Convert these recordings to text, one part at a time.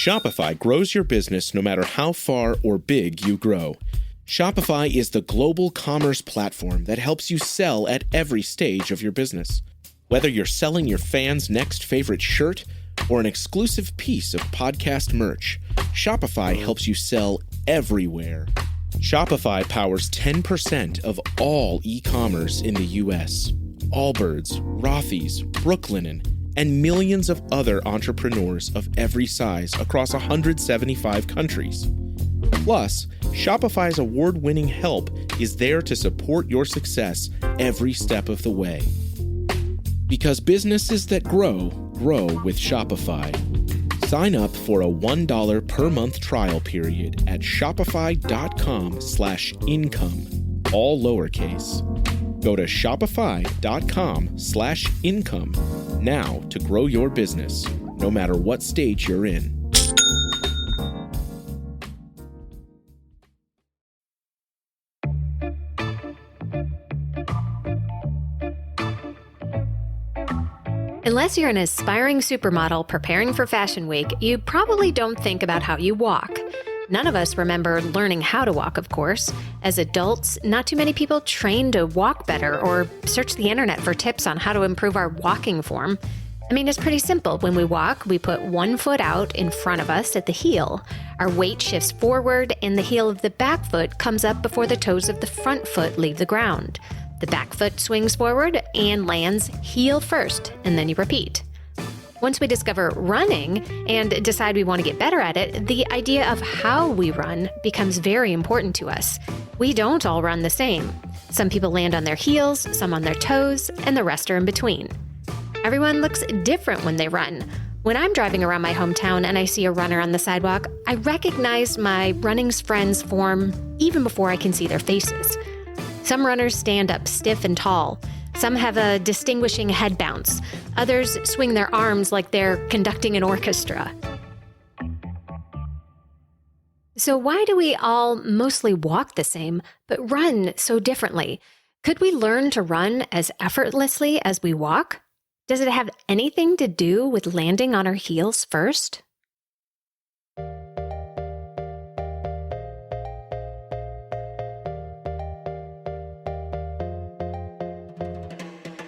Shopify grows your business no matter how far or big you grow. Shopify is the global commerce platform that helps you sell at every stage of your business. Whether you're selling your fans' next favorite shirt or an exclusive piece of podcast merch, Shopify helps you sell everywhere. Shopify powers 10% of all e-commerce in the U.S. Allbirds, Rothy's, Brooklinen, and millions of other entrepreneurs of every size across 175 countries. Plus, Shopify's award-winning help is there to support your success every step of the way. Because businesses that grow, grow with Shopify. Sign up for a $1 per month trial period at shopify.com/income, all lowercase. Go to shopify.com/income now to grow your business, no matter what stage you're in. Unless you're an aspiring supermodel preparing for Fashion Week, you probably don't think about how you walk. None of us remember learning how to walk, of course. As adults, not too many people train to walk better or search the internet for tips on how to improve our walking form. I mean, it's pretty simple. When we walk, we put one foot out in front of us at the heel. Our weight shifts forward, and the heel of the back foot comes up before the toes of the front foot leave the ground. The back foot swings forward and lands heel first, and then you repeat. Once we discover running and decide we want to get better at it, the idea of how we run becomes very important to us. We don't all run the same. Some people land on their heels, some on their toes, and the rest are in between. Everyone looks different when they run. When I'm driving around my hometown and I see a runner on the sidewalk, I recognize my running friend's form even before I can see their faces. Some runners stand up stiff and tall. Some have a distinguishing head bounce. Others swing their arms like they're conducting an orchestra. So why do we all mostly walk the same, but run so differently? Could we learn to run as effortlessly as we walk? Does it have anything to do with landing on our heels first?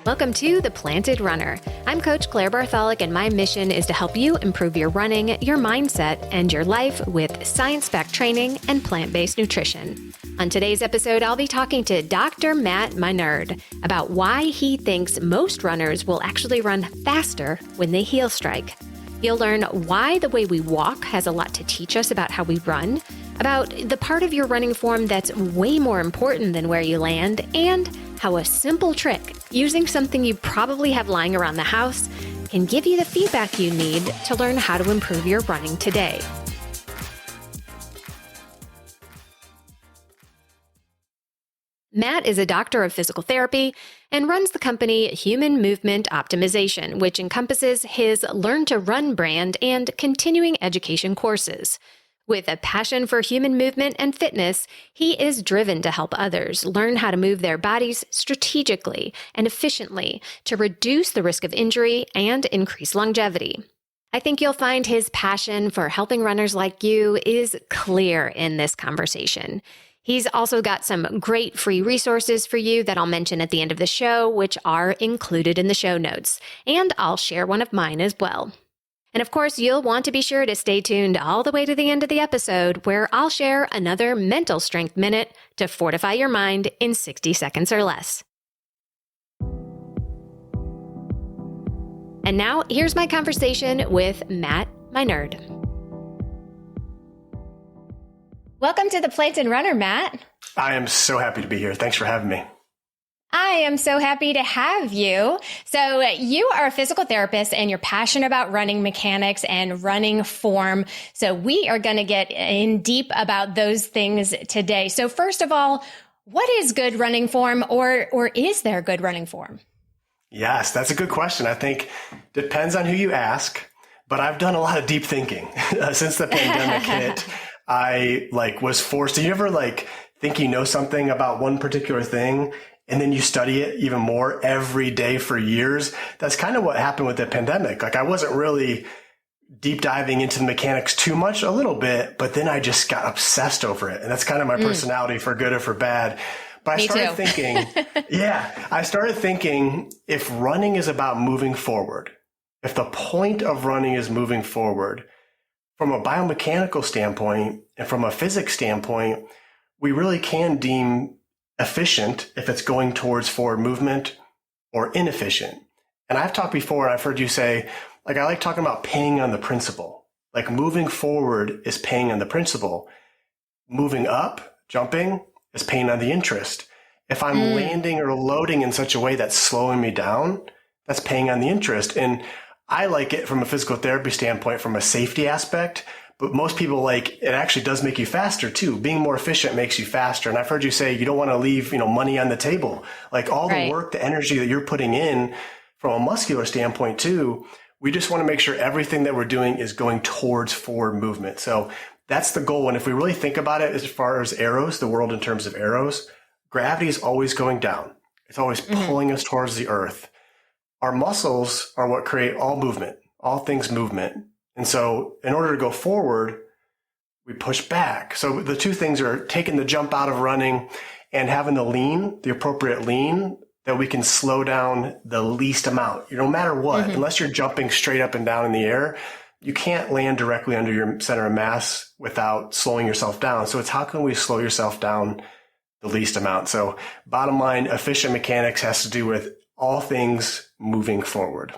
Welcome to The Planted Runner. I'm Coach Claire Bartholic, and my mission is to help you improve your running, your mindset, and your life with science-backed training and plant-based nutrition. On today's episode, I'll be talking to Dr. Matt Minard about why he thinks most runners will actually run faster when they heel strike. You'll learn why the way we walk has a lot to teach us about how we run, about the part of your running form that's way more important than where you land, and how a simple trick, using something you probably have lying around the house, can give you the feedback you need to learn how to improve your running today. Matt is a doctor of physical therapy and runs the company Human Movement Optimization, which encompasses his Learn to Run brand and continuing education courses. With a passion for human movement and fitness, he is driven to help others learn how to move their bodies strategically and efficiently to reduce the risk of injury and increase longevity. I think you'll find his passion for helping runners like you is clear in this conversation. He's also got some great free resources for you that I'll mention at the end of the show, which are included in the show notes, and I'll share one of mine as well. And of course, you'll want to be sure to stay tuned all the way to the end of the episode, where I'll share another mental strength minute to fortify your mind in 60 seconds or less. And now, here's my conversation with Matt Minard. Welcome to The Planted Runner, Matt. I am so happy to be here. Thanks for having me. I am so happy to have you. So you are a physical therapist and you're passionate about running mechanics and running form. So we are going to get in deep about those things today. So first of all, what is good running form, or is there good running form? Yes, that's a good question. I think depends on who you ask, but I've done a lot of deep thinking since the pandemic hit. I was forced to, you ever think you know something about one particular thing and then you study it even more every day for years? That's kind of what happened with the pandemic. I wasn't really deep diving into the mechanics too much a little bit, but then I just got obsessed over it. And that's kind of my personality, for good or for bad. But I started thinking, if running is about moving forward, if the point of running is moving forward, from a biomechanical standpoint and from a physics standpoint, we really can deem efficient if it's going towards forward movement, or inefficient. And I've talked before, and I've heard you say, like, I like talking about paying on the principle. Like, moving forward is paying on the principle. Moving up, jumping, is paying on the interest. If I'm landing or loading in such a way that's slowing me down, that's paying on the interest. And I like it from a physical therapy standpoint, from a safety aspect, but most people like it actually does make you faster too. Being more efficient makes you faster. And I've heard you say you don't want to leave, money on the table. Like, all the work, the energy that you're putting in from a muscular standpoint too, we just want to make sure everything that we're doing is going towards forward movement. So that's the goal. And if we really think about it, as far as arrows, the world in terms of arrows, gravity is always going down. It's always pulling us towards the earth. Our muscles are what create all movement, all things movement. And so in order to go forward, we push back. So the two things are taking the jump out of running and having the appropriate lean, that we can slow down the least amount. No matter what, unless you're jumping straight up and down in the air, you can't land directly under your center of mass without slowing yourself down. So it's, how can we slow yourself down the least amount? So bottom line, efficient mechanics has to do with all things moving forward.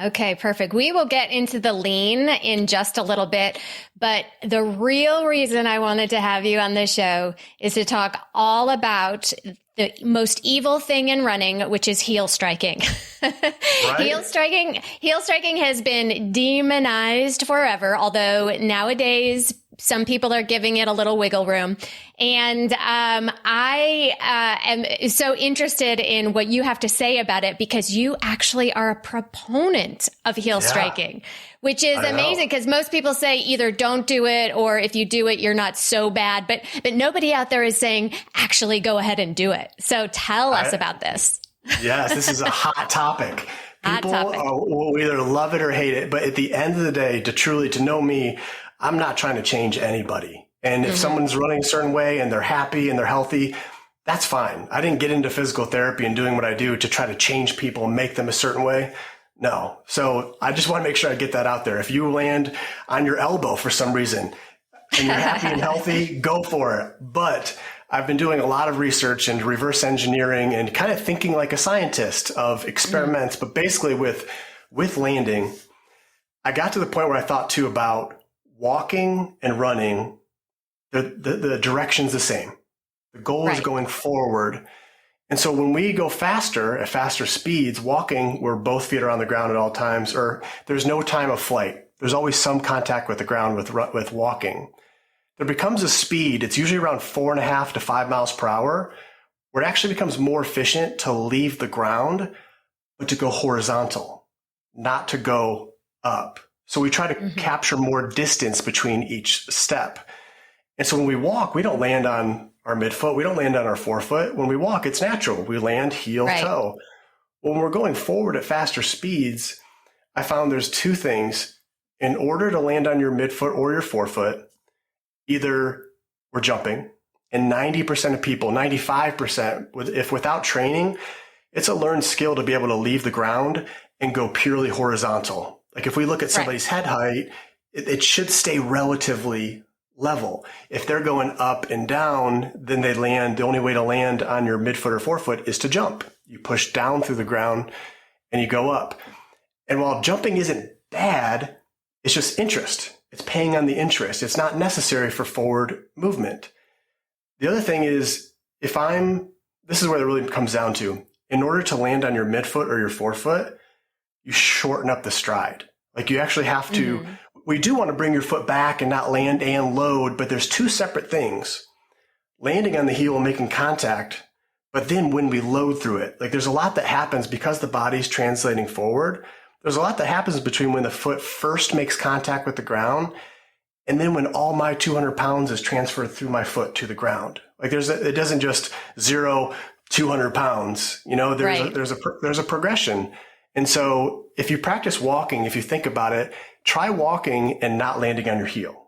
Okay, perfect. We will get into the lean in just a little bit, but the real reason I wanted to have you on the show is to talk all about the most evil thing in running, which is heel striking. Right? Heel striking has been demonized forever, although nowadays some people are giving it a little wiggle room. And I am so interested in what you have to say about it, because you actually are a proponent of heel striking, which is amazing, because most people say either don't do it, or if you do it, you're not so bad. But nobody out there is saying, actually go ahead and do it. So tell us about this. Yes, this is a hot topic. People will either love it or hate it. But at the end of the day, to know me, I'm not trying to change anybody. And if someone's running a certain way and they're happy and they're healthy, that's fine. I didn't get into physical therapy and doing what I do to try to change people and make them a certain way. No. So I just want to make sure I get that out there. If you land on your elbow for some reason and you're happy and healthy, go for it. But I've been doing a lot of research and reverse engineering and kind of thinking like a scientist of experiments, but basically with landing, I got to the point where I thought too about walking and running. The direction's the same. The goal is going forward. And so when we go faster, at faster speeds, walking, where both feet are on the ground at all times, or there's no time of flight. There's always some contact with the ground with walking. There becomes a speed, it's usually around 4.5 to 5 miles per hour, where it actually becomes more efficient to leave the ground, but to go horizontal, not to go up. So we try to capture more distance between each step. And so when we walk, we don't land on our midfoot. We don't land on our forefoot. When we walk, it's natural. We land heel, toe. When we're going forward at faster speeds, I found there's two things. In order to land on your midfoot or your forefoot, either we're jumping, and 90% of people, 95%, if without training, it's a learned skill to be able to leave the ground and go purely horizontal. Like if we look at somebody's head height, it should stay relatively level. If they're going up and down, then the only way to land on your midfoot or forefoot is to jump. You push down through the ground and you go up. And while jumping isn't bad, it's just interest. It's paying on the interest. It's not necessary for forward movement. The other thing is, this is where it really comes down to, in order to land on your midfoot or your forefoot, you shorten up the stride. Like you actually have to, we do want to bring your foot back and not land and load, but there's two separate things. Landing on the heel and making contact, but then when we load through it, like there's a lot that happens because the body's translating forward. There's a lot that happens between when the foot first makes contact with the ground and then when all my 200 pounds is transferred through my foot to the ground. Like it doesn't just 0, 200 pounds, there's a progression. And so if you practice walking, if you think about it, try walking and not landing on your heel.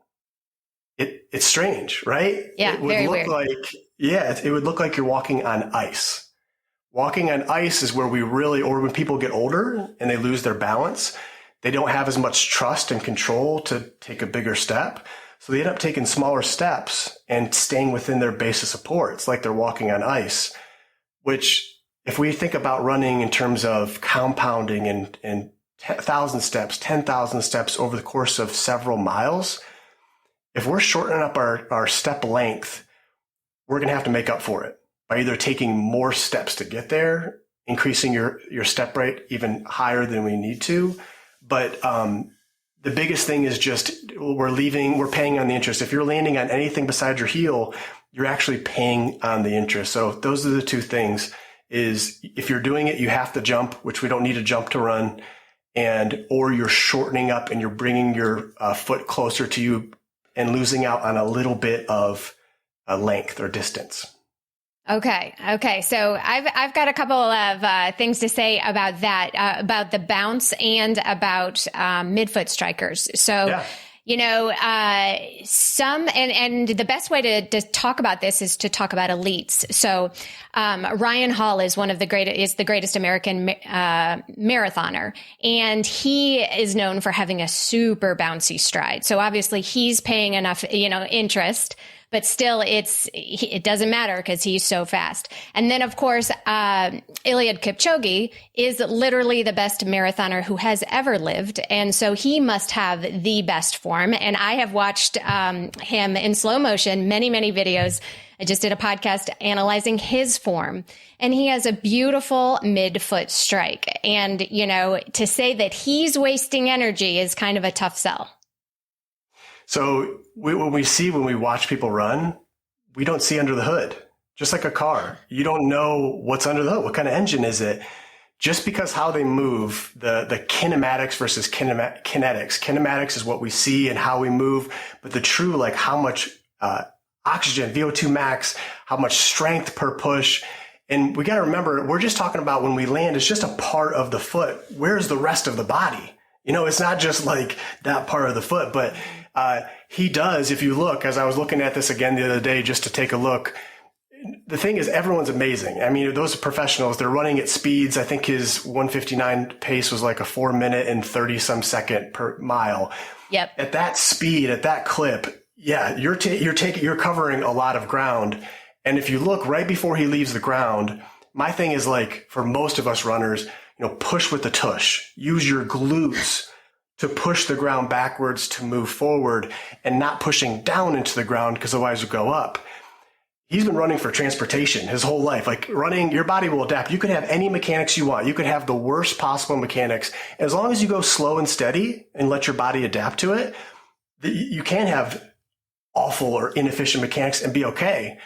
It's strange, right? Yeah, it would very look weird. it would look like you're walking on ice. Walking on ice is where or when people get older and they lose their balance, they don't have as much trust and control to take a bigger step. So they end up taking smaller steps and staying within their base of support. It's like they're walking on ice, which if we think about running in terms of compounding and 1,000 steps, 10,000 steps over the course of several miles, if we're shortening up our step length, we're going to have to make up for it by either taking more steps to get there, increasing your step rate even higher than we need to. But the biggest thing is just we're paying on the interest. If you're landing on anything besides your heel, you're actually paying on the interest. So those are the two things. Is if you're doing it, you have to jump, which we don't need to jump to run, or you're shortening up and you're bringing your foot closer to you and losing out on a little bit of length or distance. Okay. So I've got a couple of things to say about that, about the bounce and about midfoot strikers. So. Yeah. And the best way to talk about this is to talk about elites. So, Ryan Hall is the greatest American marathoner, and he is known for having a super bouncy stride. So obviously he's paying enough, interest, but still it doesn't matter because he's so fast. And then of course, Eliud Kipchoge is literally the best marathoner who has ever lived. And so he must have the best form. And I have watched him in slow motion, many, many videos. I just did a podcast analyzing his form, and he has a beautiful midfoot strike. And, to say that he's wasting energy is kind of a tough sell. So when we watch people run, we don't see under the hood, just like a car. You don't know what's under the hood. What kind of engine is it? Just because how they move, the kinematics versus kinetics. Kinematics is what we see and how we move, but the true, like how much oxygen, VO2 max, how much strength per push. And we got to remember, we're just talking about when we land, it's just a part of the foot. Where's the rest of the body? It's not just like that part of the foot, but he does, if you look, as I was looking at this again the other day, just to take a look, the thing is everyone's amazing. I mean, those professionals, they're running at speeds. I think his 1:59 pace was like a 4 minute and 30 some second per mile. Yep. At that speed, at that clip, yeah, you're covering a lot of ground. And if you look right before he leaves the ground, my thing is like for most of us runners, push with the tush, use your glutes to push the ground backwards to move forward and not pushing down into the ground because otherwise you go up. He's been running for transportation his whole life. Like running, your body will adapt. You could have any mechanics you want. You could have the worst possible mechanics. As long as you go slow and steady and let your body adapt to it, you can have awful or inefficient mechanics and be okay.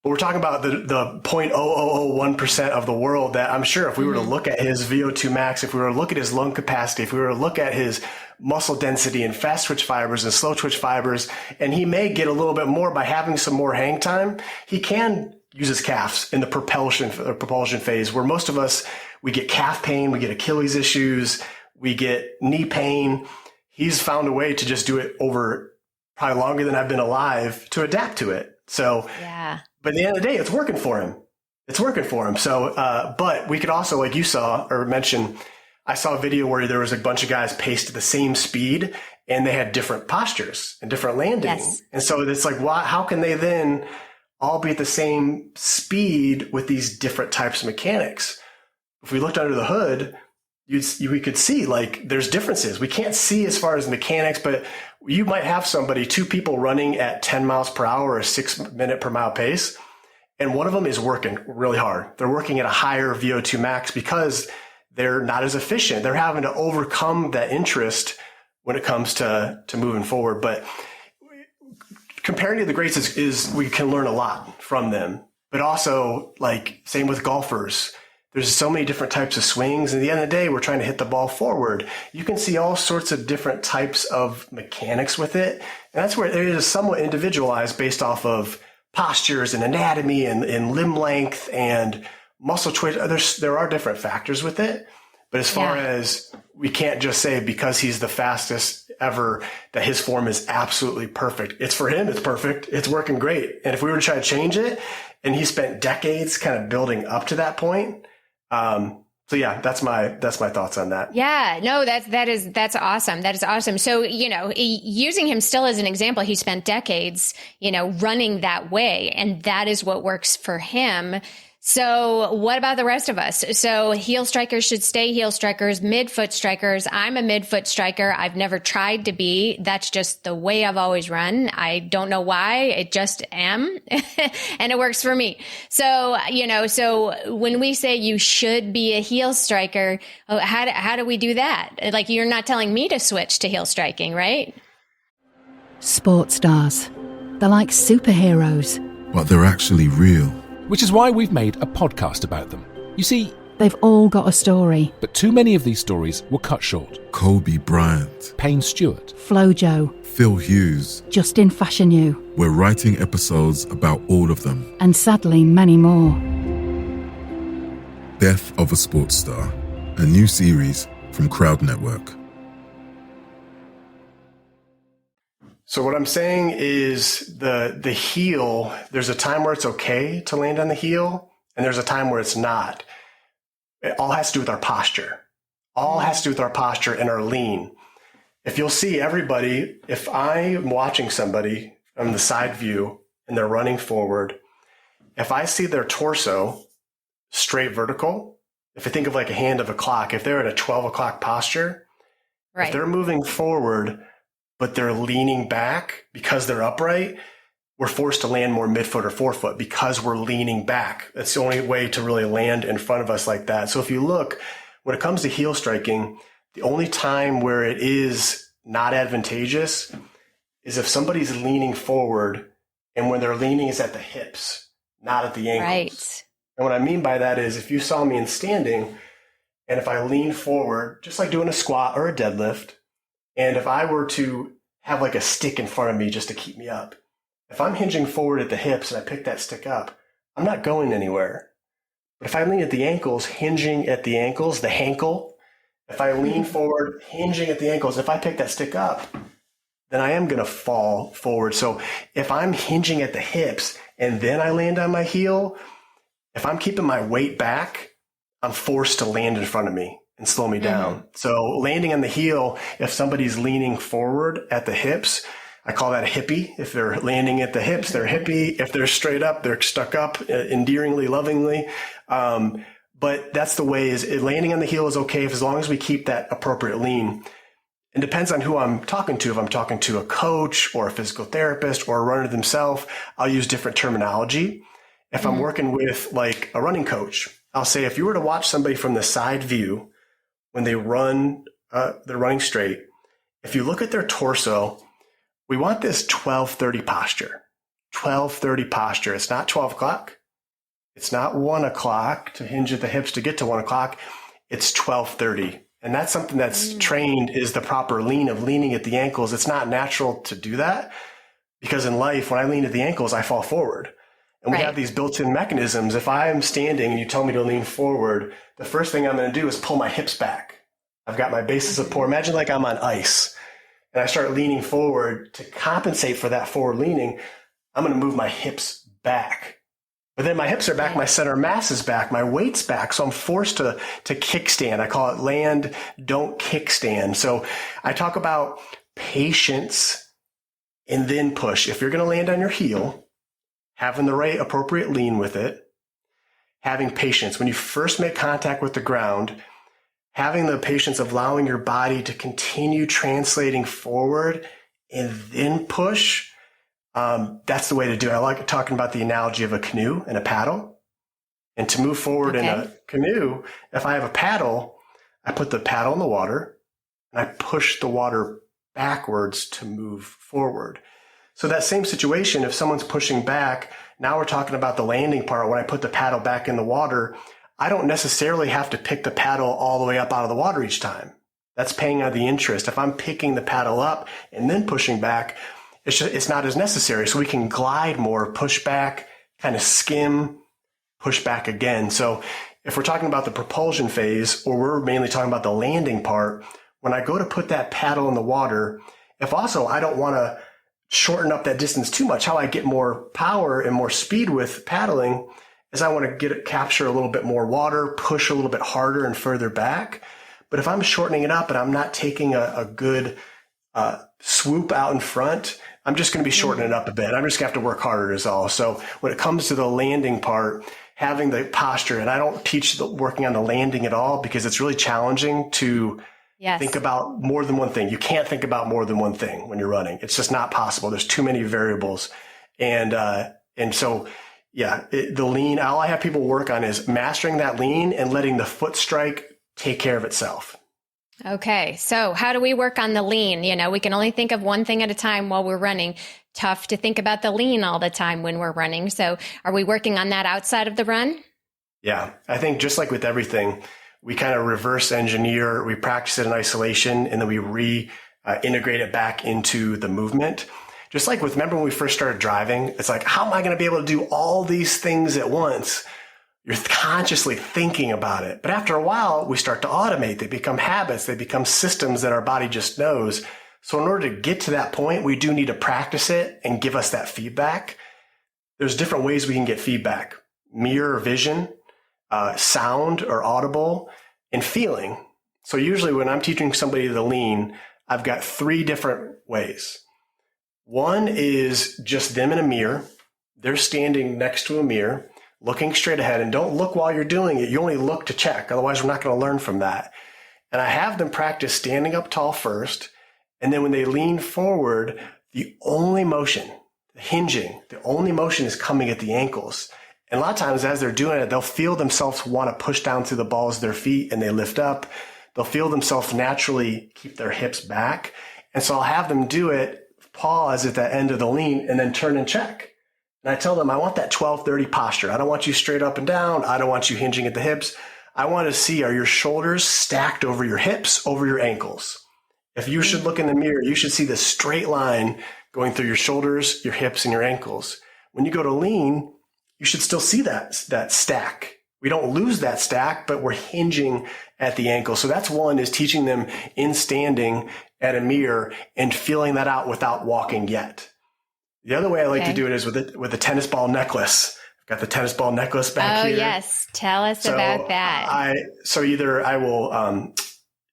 But we're talking about the 0.0001% of the world that I'm sure if we were to look at his VO2 max, if we were to look at his lung capacity, if we were to look at his muscle density and fast twitch fibers and slow twitch fibers, and he may get a little bit more by having some more hang time, he can use his calves in the propulsion phase where most of us, we get calf pain, we get Achilles issues, we get knee pain. He's found a way to just do it over probably longer than I've been alive to adapt to it. So, yeah. But at the end of the day, it's working for him. So, but we could also, like you saw or mentioned, I saw a video where there was a bunch of guys paced at the same speed and they had different postures and different landings. Yes. And so it's like, how can they then all be at the same speed with these different types of mechanics? If we looked under the hood, we could see like there's differences. We can't see as far as mechanics, but you might have two people running at 10 miles per hour or 6 minute per mile pace. And one of them is working really hard. They're working at a higher VO2 max because they're not as efficient. They're having to overcome that interest when it comes to moving forward. But comparing to the greats is we can learn a lot from them, but also like same with golfers. There's so many different types of swings. And at the end of the day, we're trying to hit the ball forward. You can see all sorts of different types of mechanics with it. And that's where it is somewhat individualized based off of postures and anatomy and limb length and muscle twitch. There are different factors with it. But as far as we can't just say because he's the fastest ever that his form is absolutely perfect. It's for him. It's perfect. It's working great. And if we were to try to change it, and he spent decades kind of building up to that point. So yeah, that's my thoughts on that. Yeah, no, that's awesome. That is awesome. So, using him still as an example, he spent decades, running that way, and that is what works for him. So what about the rest of us? So heel strikers should stay heel strikers, midfoot strikers. I'm a midfoot striker. I've never tried to be. That's just the way I've always run. I don't know why. It just am. And it works for me. So, so when we say you should be a heel striker, how do we do that? Like, you're not telling me to switch to heel striking, right? Sports stars. They're like superheroes. But they're actually real. Which is why we've made a podcast about them. You see, they've all got a story. But too many of these stories were cut short. Kobe Bryant, Payne Stewart, Flojo, Phil Hughes, Justin Fashanu. We're writing episodes about all of them. And sadly, many more. Death of a Sports Star, a new series from Crowd Network. So what I'm saying is the heel, there's a time where it's okay to land on the heel, and there's a time where it's not. It all has to do with our posture. All has to do with our posture and our lean. If you'll see everybody, if I'm watching somebody from the side view and they're running forward, if I see their torso straight vertical, if I think of like a hand of a clock, if they're at a 12 o'clock posture, if they're moving forward, but they're leaning back because they're upright, we're forced to land more midfoot or forefoot because we're leaning back. That's the only way to really land in front of us like that. So if you look, when it comes to heel striking, the only time where it is not advantageous is if somebody's leaning forward and when they're leaning is at the hips, not at the ankles. Right. And what I mean by that is if you saw me in standing and if I lean forward, just like doing a squat or a deadlift, and if I were to have like a stick in front of me just to keep me up, if I'm hinging forward at the hips and I pick that stick up, I'm not going anywhere. But if I lean at the ankles, hinging at the ankles, the hankle, if I lean forward, hinging at the ankles, if I pick that stick up, then I am going to fall forward. So if I'm hinging at the hips and then I land on my heel, if I'm keeping my weight back, I'm forced to land in front of me and slow me down. So landing on the heel, if somebody's leaning forward at the hips, I call that a hippie. If they're landing at the hips, they're a hippie. If they're straight up, they're stuck up, endearingly, lovingly. But that's the way is landing on the heel is okay as long as we keep that appropriate lean. It depends on who I'm talking to. If I'm talking to a coach or a physical therapist or a runner themselves, I'll use different terminology. If I'm working with like a running coach, I'll say, if you were to watch somebody from the side view, when they run, they're running straight. If you look at their torso, we want this 12:30 posture. 12:30 posture. It's not 12 o'clock. It's not 1 o'clock to hinge at the hips to get to 1 o'clock. It's 12:30. And that's something that's trained is the proper lean of leaning at the ankles. It's not natural to do that because in life, when I lean at the ankles, I fall forward. And we have these built-in mechanisms. If I'm standing and you tell me to lean forward, the first thing I'm going to do is pull my hips back. I've got my base of support. Imagine like I'm on ice and I start leaning forward to compensate for that forward leaning. I'm going to move my hips back. But then my hips are back, my center of mass is back, my weight's back. So I'm forced to kickstand. I call it land, don't kickstand. So I talk about patience and then push. If you're going to land on your heel, having the right appropriate lean with it, having patience. When you first make contact with the ground, having the patience of allowing your body to continue translating forward and then push, that's the way to do it. I like talking about the analogy of a canoe and a paddle. And to move forward in a canoe, if I have a paddle, I put the paddle in the water and I push the water backwards to move forward. So that same situation, if someone's pushing back, now we're talking about the landing part. When I put the paddle back in the water, I don't necessarily have to pick the paddle all the way up out of the water each time. That's paying on the interest. If I'm picking the paddle up and then pushing back, it's not as necessary. So we can glide more, push back, kind of skim, push back again. So if we're talking about the propulsion phase, or we're mainly talking about the landing part, when I go to put that paddle in the water, if also I don't want to shorten up that distance too much, how I get more power and more speed with paddling is I want to capture a little bit more water, push a little bit harder and further back. But if I'm shortening it up and I'm not taking a good swoop out in front, I'm just going to be shortening it up a bit. I'm just going to have to work harder is all. So when it comes to the landing part, having the posture, and I don't teach working on the landing at all because it's really challenging to think about more than one thing. You can't think about more than one thing when you're running. It's just not possible. There's too many variables. And so, the lean, all I have people work on is mastering that lean and letting the foot strike take care of itself. Okay. So how do we work on the lean? We can only think of one thing at a time while we're running. Tough to think about the lean all the time when we're running. So are we working on that outside of the run? Yeah. I think just like with everything, we kind of reverse engineer, we practice it in isolation, and then we integrate it back into the movement. Just like remember when we first started driving, it's like, how am I going to be able to do all these things at once? You're consciously thinking about it. But after a while, we start to automate. They become habits. They become systems that our body just knows. So in order to get to that point, we do need to practice it and give us that feedback. There's different ways we can get feedback. Mirror vision, sound or audible, and feeling. So usually when I'm teaching somebody the lean, I've got 3 different ways. One is just them in a mirror. They're standing next to a mirror, looking straight ahead, and don't look while you're doing it. You only look to check. Otherwise, we're not going to learn from that. And I have them practice standing up tall first. And then when they lean forward, the only motion, the hinging, the only motion is coming at the ankles. And a lot of times as they're doing it, they'll feel themselves want to push down through the balls of their feet and they lift up. They'll feel themselves naturally keep their hips back. And so I'll have them do it, pause at the end of the lean, and then turn and check. And I tell them, I want that 12-30 posture. I don't want you straight up and down. I don't want you hinging at the hips. I want to see, are your shoulders stacked over your hips, over your ankles? If you should look in the mirror, you should see the straight line going through your shoulders, your hips, and your ankles. When you go to lean, you should still see that stack. We don't lose that stack, but we're hinging at the ankle. So that's one, is teaching them in standing at a mirror and feeling that out without walking yet. The other way I like to do it is with a tennis ball necklace. I've got the tennis ball necklace back here. Oh, yes. Tell us about that.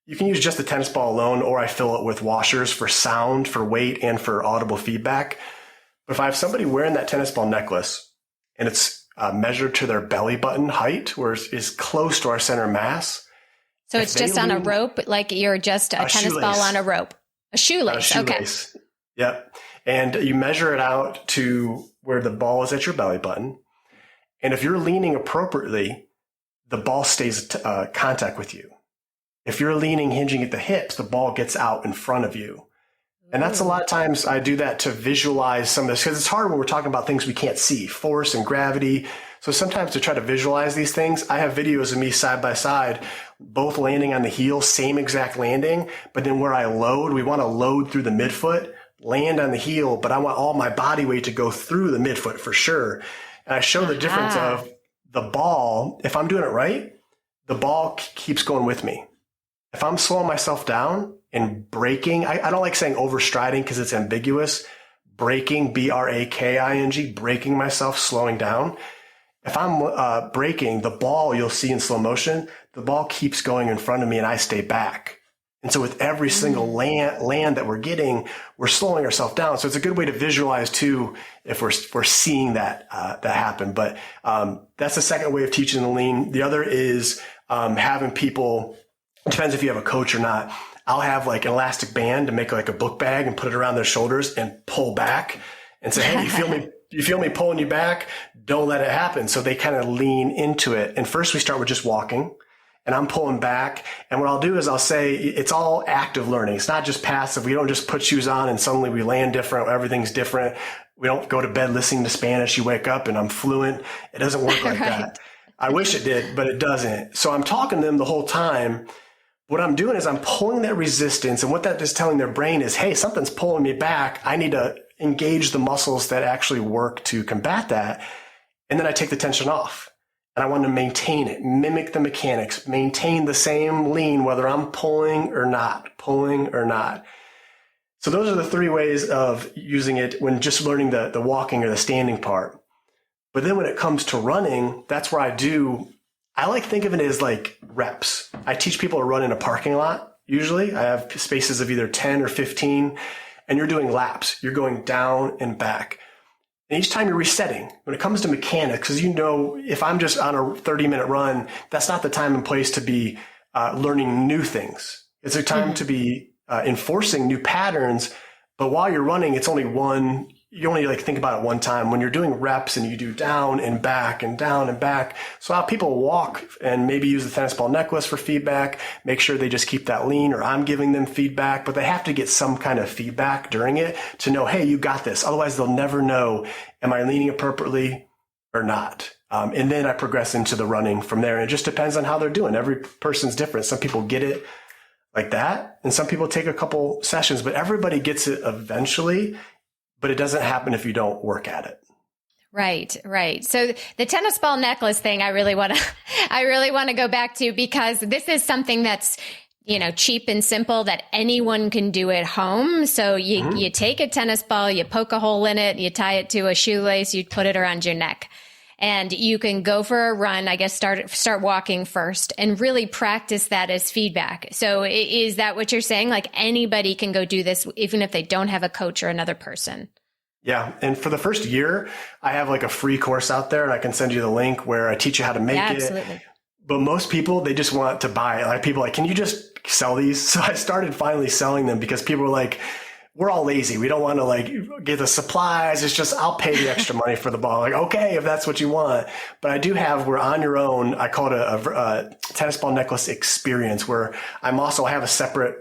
You can use just the tennis ball alone, or I fill it with washers for sound, for weight, and for audible feedback. But if I have somebody wearing that tennis ball necklace and it's measured to their belly button height, where it's close to our center mass. So it's just on a rope, like you're just a tennis ball on a rope. A shoelace. Okay. Yep. And you measure it out to where the ball is at your belly button. And if you're leaning appropriately, the ball stays contact with you. If you're leaning, hinging at the hips, the ball gets out in front of you. And that's a lot of times I do that to visualize some of this, because it's hard when we're talking about things we can't see, force and gravity. So sometimes to try to visualize these things, I have videos of me side by side, both landing on the heel, same exact landing, but then where I load, we want to load through the midfoot, land on the heel, but I want all my body weight to go through the midfoot for sure. And I show the difference of the ball. If I'm doing it right, the ball keeps going with me. If I'm slowing myself down and braking, I don't like saying overstriding because it's ambiguous. Braking, braking, braking myself, slowing down. If I'm braking, the ball you'll see in slow motion, the ball keeps going in front of me and I stay back. And so with every single land that we're getting, we're slowing ourselves down. So it's a good way to visualize too, if we're seeing that happen. But that's the second way of teaching the lean. The other is having people. It depends if you have a coach or not. I'll have like an elastic band to make like a book bag and put it around their shoulders and pull back and say, hey, you feel me pulling you back? Don't let it happen. So they kind of lean into it. And first we start with just walking and I'm pulling back. And what I'll do is I'll say it's all active learning. It's not just passive. We don't just put shoes on and suddenly we land different. Everything's different. We don't go to bed listening to Spanish. You wake up and I'm fluent. It doesn't work like that. I wish it did, but it doesn't. So I'm talking to them the whole time. What I'm doing is I'm pulling that resistance, and what that is telling their brain is, hey, something's pulling me back. I need to engage the muscles that actually work to combat that. And then I take the tension off. and I want to maintain it, mimic the mechanics, maintain the same lean, whether I'm pulling or not. So those are the 3 ways of using it when just learning the walking or the standing part. But then when it comes to running, that's where I like think of it as like reps. I teach people to run in a parking lot. Usually I have spaces of either 10 or 15, and you're doing laps. You're going down and back. And each time you're resetting. When it comes to mechanics, because if I'm just on a 30-minute run, that's not the time and place to be learning new things. It's a time to be enforcing new patterns. But while you're running, it's only one. You only think about it one time. When you're doing reps and you do down and back and down and back. So how people walk and maybe use the tennis ball necklace for feedback, make sure they just keep that lean, or I'm giving them feedback, but they have to get some kind of feedback during it to know, hey, you got this. Otherwise they'll never know, am I leaning appropriately or not? And then I progress into the running from there. And it just depends on how they're doing. Every person's different. Some people get it like that, and some people take a couple sessions, but everybody gets it eventually. But it doesn't happen if you don't work at it. Right. So the tennis ball necklace thing, I really want to go back to, because this is something that's, cheap and simple that anyone can do at home. So you take a tennis ball, you poke a hole in it, you tie it to a shoelace, you put it around your neck, and you can go for a run. I guess start walking first and really practice that as feedback. So is that what you're saying? Like anybody can go do this, even if they don't have a coach or another person? Yeah. And for the first year, I have a free course out there, and I can send you the link where I teach you how to make it. Absolutely. But most people, they just want to buy it. People are like, can you just sell these? So I started finally selling them because people were like, we're all lazy. We don't want to get the supplies. It's just, I'll pay the extra money for the ball. Okay, if that's what you want. But I do have, we're on your own. I call it a tennis ball necklace experience, where I have a separate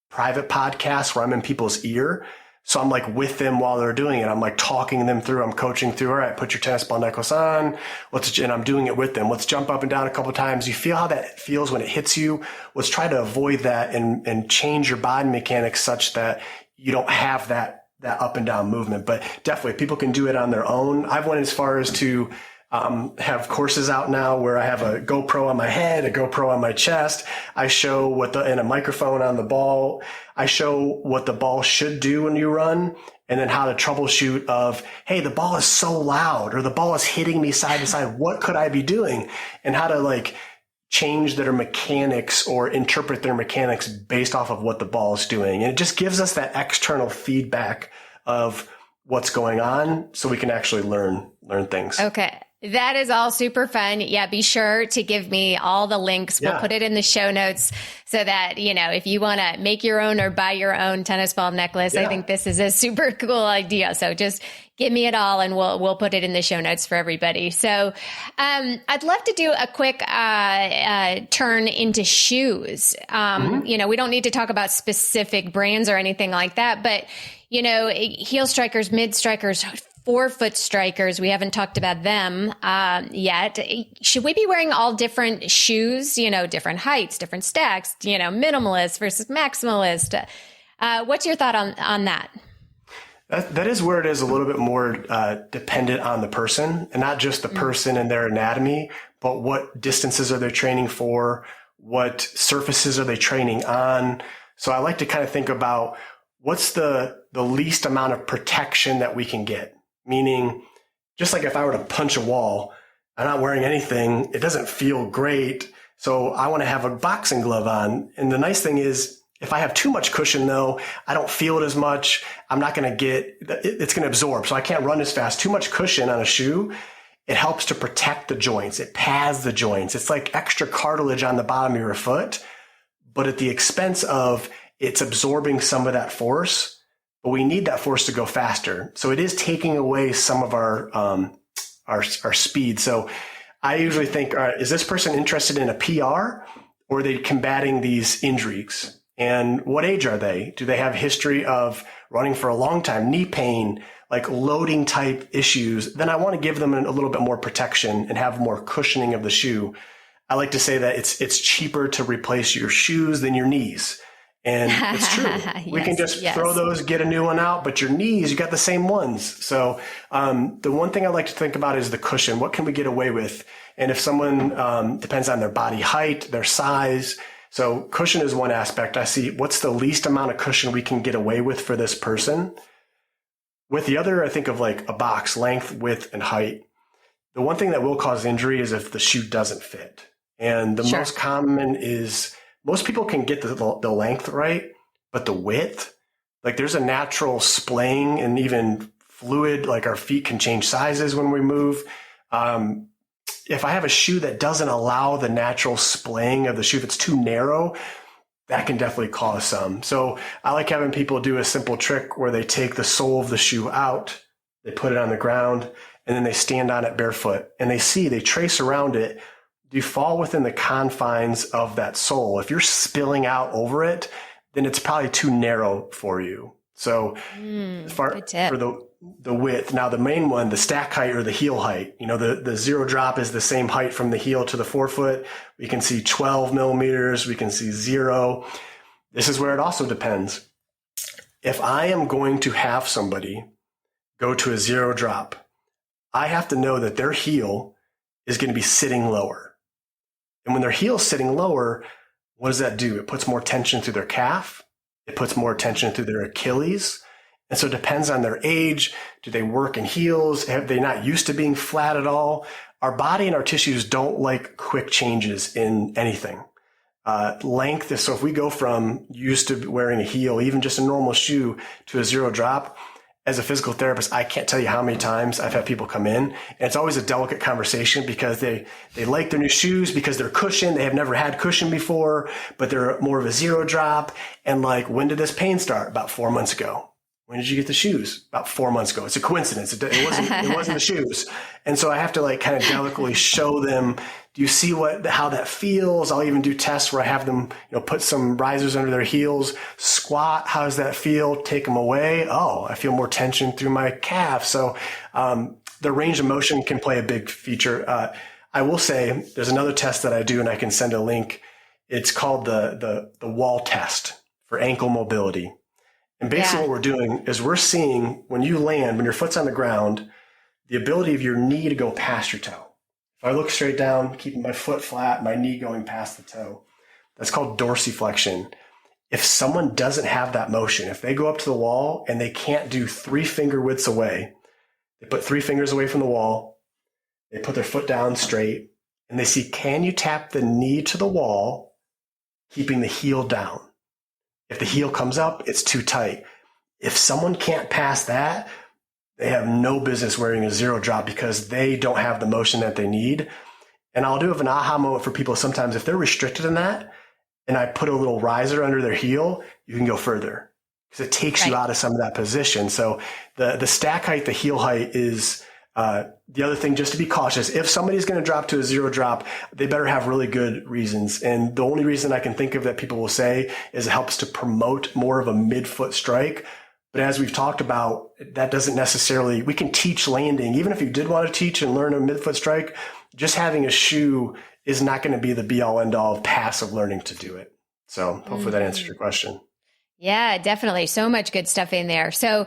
private podcast where I'm in people's ear. So I'm with them while they're doing it. I'm talking them through. I'm coaching through. All right, put your tennis ball necklace on. And I'm doing it with them. Let's jump up and down a couple of times. You feel how that feels when it hits you. Let's try to avoid that and change your body mechanics such that you don't have that up and down movement. But definitely people can do it on their own. I've went as far as to have courses out now where I have a GoPro on my head, a GoPro on my chest. I show and a microphone on the ball. I show what the ball should do when you run, and then how to troubleshoot of, hey, the ball is so loud, or the ball is hitting me side to side. What could I be doing? And how to change their mechanics or interpret their mechanics based off of what the ball is doing. And it just gives us that external feedback of what's going on so we can actually learn things. Okay. That is all super fun. Yeah, be sure to give me all the links. We'll put it in the show notes so that, if you want to make your own or buy your own tennis ball necklace, I think this is a super cool idea. So just give me it all, and we'll put it in the show notes for everybody. So I'd love to do a quick turn into shoes. We don't need to talk about specific brands or anything like that, but heel strikers, mid strikers, forefoot strikers, we haven't talked about them yet. Should we be wearing all different shoes, different heights, different stacks, minimalist versus maximalist? What's your thought on that? That is where it is a little bit more dependent on the person, and not just the person and their anatomy, but what distances are they training for? What surfaces are they training on? So I like to kind of think about what's the least amount of protection that we can get. Meaning, just like if I were to punch a wall, I'm not wearing anything, it doesn't feel great. So I want to have a boxing glove on. And the nice thing is, if I have too much cushion though, I don't feel it as much. I'm not going to it's going to absorb. So I can't run as fast. Too much cushion on a shoe, it helps to protect the joints. It pads the joints. It's like extra cartilage on the bottom of your foot, but at the expense of it's absorbing some of that force. But we need that force to go faster. So it is taking away some of our speed. So I usually think, all right, is this person interested in a PR, or are they combating these injuries? And what age are they? Do they have a history of running for a long time, knee pain, loading type issues? Then I want to give them a little bit more protection and have more cushioning of the shoe. I like to say that it's cheaper to replace your shoes than your knees. And it's true. We can just throw those, get a new one out, but your knees, you got the same ones. So the one thing I like to think about is the cushion. What can we get away with? And if someone depends on their body height, their size. So cushion is one aspect. I see what's the least amount of cushion we can get away with for this person. With the other, I think of like a box, length, width, and height. The one thing that will cause injury is if the shoe doesn't fit. And the most common is most people can get the length right, but the width, like there's a natural splaying and even fluid, like our feet can change sizes when we move. If I have a shoe that doesn't allow the natural splaying of the shoe, if it's too narrow, that can definitely cause some. So I like having people do a simple trick where they take the sole of the shoe out, they put it on the ground, and then they stand on it barefoot and they trace around it. Do you fall within the confines of that sole? If you're spilling out over it, then it's probably too narrow for you. So for the width, now the main one, the stack height or the heel height, the zero drop is the same height from the heel to the forefoot. We can see 12 millimeters. We can see 0. This is where it also depends. If I am going to have somebody go to a 0 drop, I have to know that their heel is going to be sitting lower. And when their heel's sitting lower, what does that do? It puts more tension through their calf. It puts more tension through their Achilles. And so it depends on their age. Do they work in heels? Have they not used to being flat at all? Our body and our tissues don't like quick changes in anything. Length, so if we go from used to wearing a heel, even just a normal shoe, to a 0 drop, as a physical therapist, I can't tell you how many times I've had people come in, and it's always a delicate conversation because they like their new shoes because they're cushioned. They have never had cushion before, but they're more of a 0 drop. And like, when did this pain start? About 4 months ago. When did you get the shoes? About 4 months ago. It's a coincidence. It wasn't the shoes. And so I have to like kind of delicately show them, do you see how that feels? I'll even do tests where I have them, put some risers under their heels, squat. How does that feel? Take them away. Oh, I feel more tension through my calf. So, the range of motion can play a big feature. I will say there's another test that I do, and I can send a link. It's called the wall test for ankle mobility. And basically what we're doing is we're seeing when you land, when your foot's on the ground, the ability of your knee to go past your toe. If I look straight down, keeping my foot flat, my knee going past the toe, that's called dorsiflexion. If someone doesn't have that motion, if they go up to the wall and they can't do 3 finger widths away, they put 3 fingers away from the wall, they put their foot down straight, and they see, can you tap the knee to the wall, keeping the heel down? If the heel comes up, it's too tight. If someone can't pass that, they have no business wearing a 0 drop because they don't have the motion that they need. And I'll do have an aha moment for people sometimes. If they're restricted in that and I put a little riser under their heel, you can go further because it takes you out of some of that position. So the stack height, the heel height is the other thing, just to be cautious. If somebody's going to drop to a 0 drop, they better have really good reasons. And the only reason I can think of that people will say is it helps to promote more of a midfoot strike. But as we've talked about, that doesn't necessarily, we can teach landing. Even if you did want to teach and learn a midfoot strike, just having a shoe is not going to be the be all end all of passive learning to do it. So hopefully that answers your question. Yeah, definitely. So much good stuff in there. So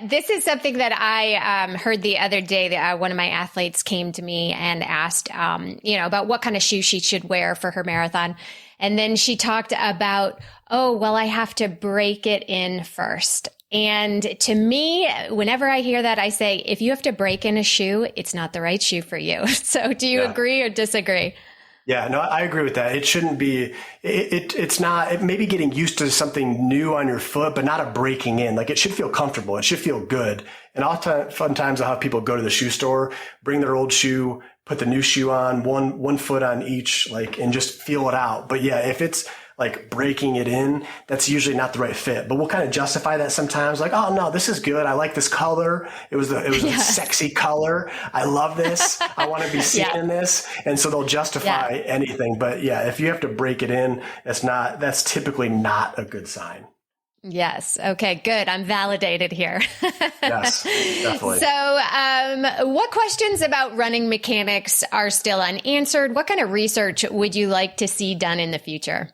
this is something that I heard the other day that one of my athletes came to me and asked, about what kind of shoe she should wear for her marathon. And then she talked about, I have to break it in first. And to me, whenever I hear that, I say, if you have to break in a shoe, it's not the right shoe for you. So do you agree or disagree? Yeah, no, I agree with that. It shouldn't be, it's not, it may be getting used to something new on your foot, but not a breaking in. Like, it should feel comfortable. It should feel good. And oftentimes I'll have people go to the shoe store, bring their old shoe, put the new shoe on, one foot on each, and just feel it out. But yeah, if it's like breaking it in, that's usually not the right fit. But we'll kind of justify that sometimes, like, oh no, this is good. I like this color. It was a sexy color. I love this. I want to be seen in this. And so they'll justify anything. But yeah, if you have to break it in, that's typically not a good sign. Yes. Okay, good. I'm validated here. Yes, definitely. So what questions about running mechanics are still unanswered? What kind of research would you like to see done in the future?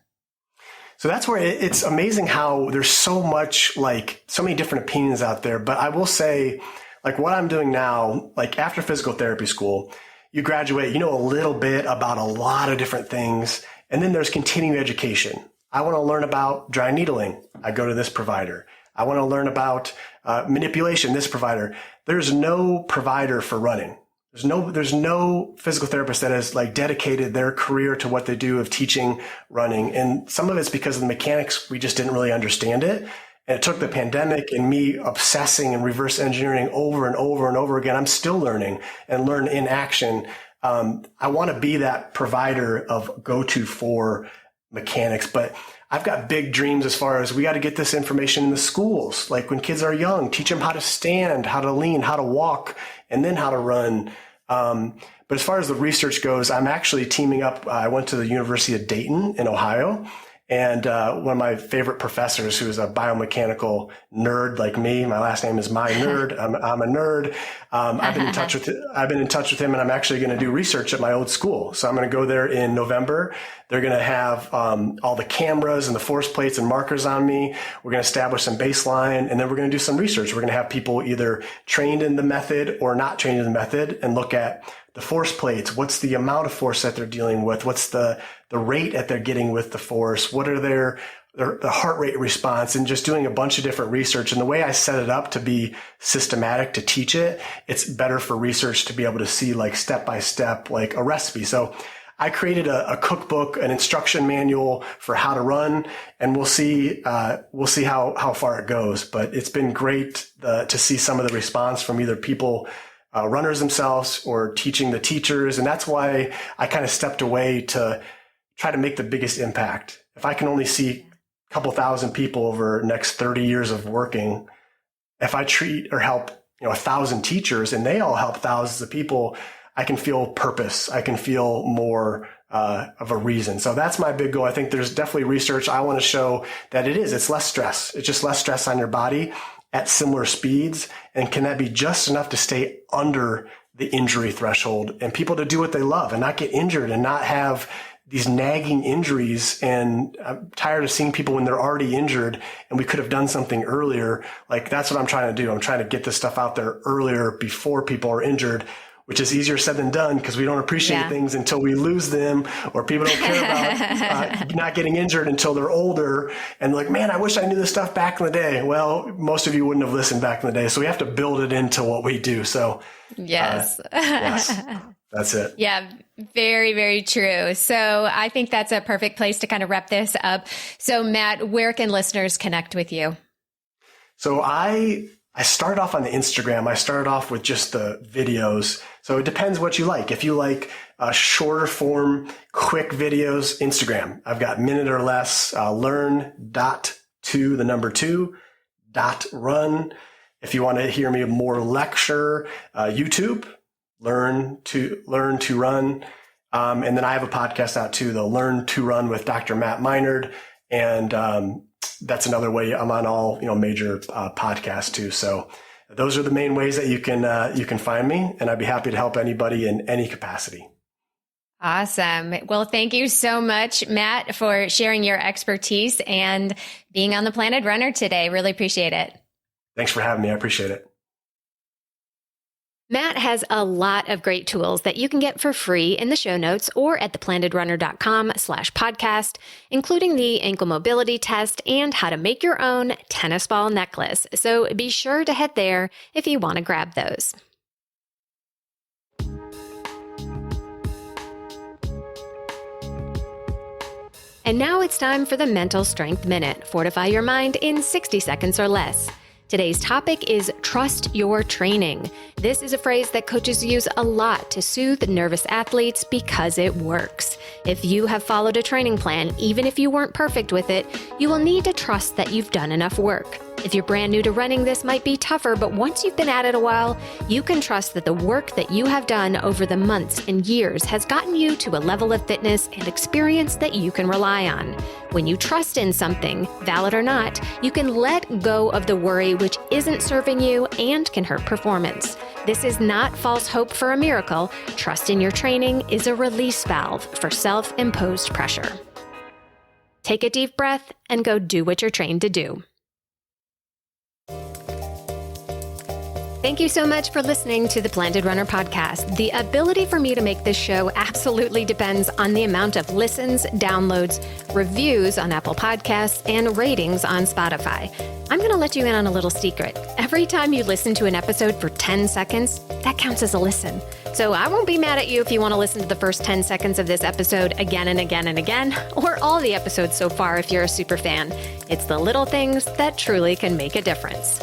So that's where it's amazing how there's so much, like so many different opinions out there. But I will say, like what I'm doing now, like after physical therapy school, you graduate, you know a little bit about a lot of different things. And then there's continuing education. I want to learn about dry needling. I go to this provider. I want to learn about manipulation, this provider. There's no provider for running. There's no physical therapist that has like dedicated their career to what they do of teaching running. And some of it's because of the mechanics, we just didn't really understand it. And it took the pandemic and me obsessing and reverse engineering over and over and over again. I'm still learning and learn in action. I want to be that provider of go-to for mechanics, but I've got big dreams as far as we got to get this information in the schools. Like when kids are young, teach them how to stand, how to lean, how to walk, and then how to run. But as far as the research goes, I'm actually teaming up. I went to the University of Dayton in Ohio. And one of my favorite professors, who is a biomechanical nerd like me, my last name is My Nerd. I'm a nerd. I've been in touch with him, and I'm actually going to do research at my old school. So I'm going to go there in November. They're going to have all the cameras and the force plates and markers on me. We're going to establish some baseline, and then we're going to do some research. We're going to have people either trained in the method or not trained in the method, and look at the force plates. What's the amount of force that they're dealing with? What's the rate that they're getting with the force? What are the heart rate response? And just doing a bunch of different research. And the way I set it up to be systematic to teach it, it's better for research to be able to see like step by step, like a recipe. So I created a cookbook, an instruction manual for how to run, and we'll see how far it goes. But it's been great to see some of the response from either people, runners themselves, or teaching the teachers. And that's why I kind of stepped away to try to make the biggest impact. If I can only see a couple thousand people over the next 30 years of working, if I treat or help 1,000 teachers and they all help thousands of people, I can feel purpose. I can feel more of a reason. So that's my big goal. I think there's definitely research. I want to show that it's less stress. It's just less stress on your body at similar speeds. And can that be just enough to stay under the injury threshold and people to do what they love and not get injured and not have these nagging injuries? And I'm tired of seeing people when they're already injured and we could have done something earlier. Like that's what I'm trying to do. I'm trying to get this stuff out there earlier before people are injured, which is easier said than done because we don't appreciate things until we lose them, or people don't care about not getting injured until they're older. And like, man, I wish I knew this stuff back in the day. Well, most of you wouldn't have listened back in the day. So we have to build it into what we do. So yes, that's it. Yeah, very, very true. So I think that's a perfect place to kind of wrap this up. So Matt, where can listeners connect with you? So I started off on the Instagram. I started off with just the videos. So it depends what you like. If you like shorter form, quick videos, Instagram. I've got minute or less, learn.2run. If you want to hear me more lecture, YouTube, learn to run. And then I have a podcast out too, the Learn to Run with Dr. Matt Minard. And that's another way. I'm on all major podcasts too. So those are the main ways that you can find me, and I'd be happy to help anybody in any capacity. Awesome. Well, thank you so much, Matt, for sharing your expertise and being on the Planet Runner today. Really appreciate it. Thanks for having me. I appreciate it. Matt has a lot of great tools that you can get for free in the show notes or at theplanedrunner.com/podcast, including the ankle mobility test and how to make your own tennis ball necklace. So be sure to head there if you want to grab those. And now it's time for the Mental Strength Minute. Fortify your mind in 60 seconds or less. Today's topic is trust your training. This is a phrase that coaches use a lot to soothe nervous athletes because it works. If you have followed a training plan, even if you weren't perfect with it, you will need to trust that you've done enough work. If you're brand new to running, this might be tougher, but once you've been at it a while, you can trust that the work that you have done over the months and years has gotten you to a level of fitness and experience that you can rely on. When you trust in something, valid or not, you can let go of the worry which isn't serving you and can hurt performance. This is not false hope for a miracle. Trust in your training is a release valve for self-imposed pressure. Take a deep breath and go do what you're trained to do. Thank you so much for listening to the Planted Runner podcast. The ability for me to make this show absolutely depends on the amount of listens, downloads, reviews on Apple Podcasts, and ratings on Spotify. I'm going to let you in on a little secret. Every time you listen to an episode for 10 seconds, that counts as a listen. So I won't be mad at you if you want to listen to the first 10 seconds of this episode again and again and again, or all the episodes so far if you're a super fan. It's the little things that truly can make a difference.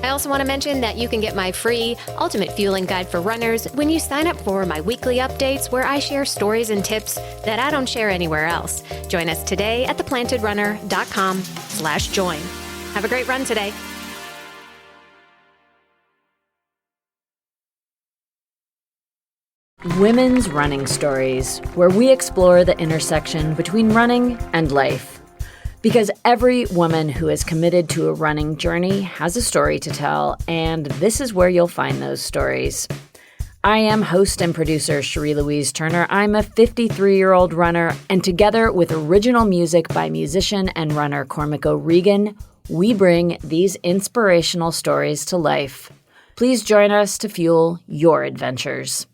I also want to mention that you can get my free Ultimate Fueling Guide for runners when you sign up for my weekly updates where I share stories and tips that I don't share anywhere else. Join us today at theplantedrunner.com/join. Have a great run today. Women's Running Stories, where we explore the intersection between running and life. Because every woman who is committed to a running journey has a story to tell, and this is where you'll find those stories. I am host and producer Cherie Louise Turner. I'm a 53-year-old runner, and together with original music by musician and runner Cormac O'Regan, we bring these inspirational stories to life. Please join us to fuel your adventures.